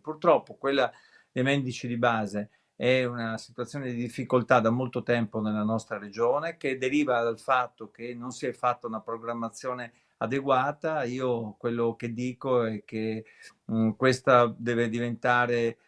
Purtroppo quella dei medici di base è una situazione di difficoltà da molto tempo nella nostra regione, che deriva dal fatto che non si è fatta una programmazione adeguata. Io quello che dico è che questa deve diventare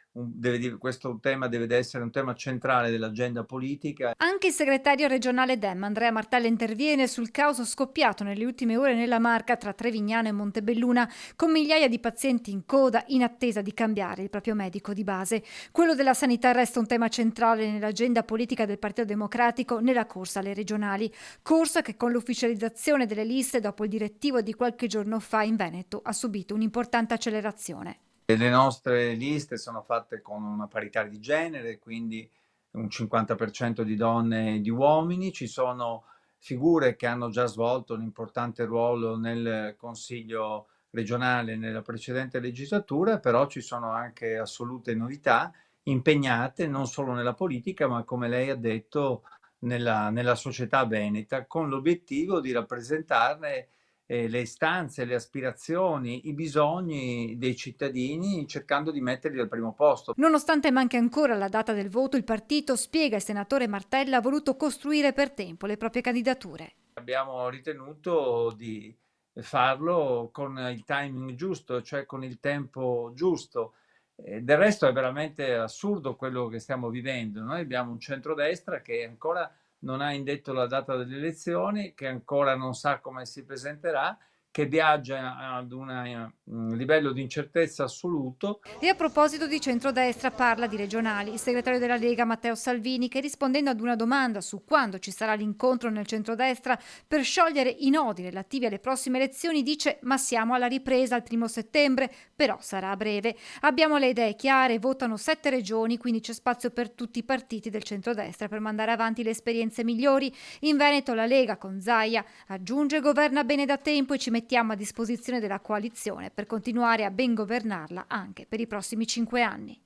questo tema deve essere un tema centrale dell'agenda politica. Anche il segretario regionale Dem, Andrea Martella, interviene sul caos scoppiato nelle ultime ore nella Marca tra Trevignano e Montebelluna, con migliaia di pazienti in coda in attesa di cambiare il proprio medico di base. Quello della sanità resta un tema centrale nell'agenda politica del Partito Democratico nella corsa alle regionali, corsa che con l'ufficializzazione delle liste dopo il direttivo di qualche giorno fa in Veneto ha subito un'importante accelerazione. Le nostre liste sono fatte con una parità di genere, quindi un 50% di donne e di uomini. Ci sono figure che hanno già svolto un importante ruolo nel Consiglio regionale nella precedente legislatura, però ci sono anche assolute novità impegnate non solo nella politica, ma come lei ha detto, nella società veneta, con l'obiettivo di rappresentarne le istanze, le aspirazioni, i bisogni dei cittadini, cercando di metterli al primo posto. Nonostante manchi ancora la data del voto, il partito, spiega il senatore Martella, ha voluto costruire per tempo le proprie candidature. Abbiamo ritenuto di farlo con il timing giusto, cioè con il tempo giusto. Del resto è veramente assurdo quello che stiamo vivendo. Noi abbiamo un centrodestra che ancora non ha indetto la data delle elezioni, che ancora non sa come si presenterà, che viaggia ad un livello di incertezza assoluto. E a proposito di centrodestra parla di regionali. Il segretario della Lega Matteo Salvini, che rispondendo ad una domanda su quando ci sarà l'incontro nel centrodestra per sciogliere i nodi relativi alle prossime elezioni, dice: ma siamo alla ripresa il 1° settembre, però sarà a breve. Abbiamo le idee chiare, votano 7 regioni, quindi c'è spazio per tutti i partiti del centrodestra per mandare avanti le esperienze migliori. In Veneto la Lega con Zaia aggiunge: governa bene da tempo e ci mettiamo a disposizione della coalizione per continuare a ben governarla anche per i prossimi 5 anni.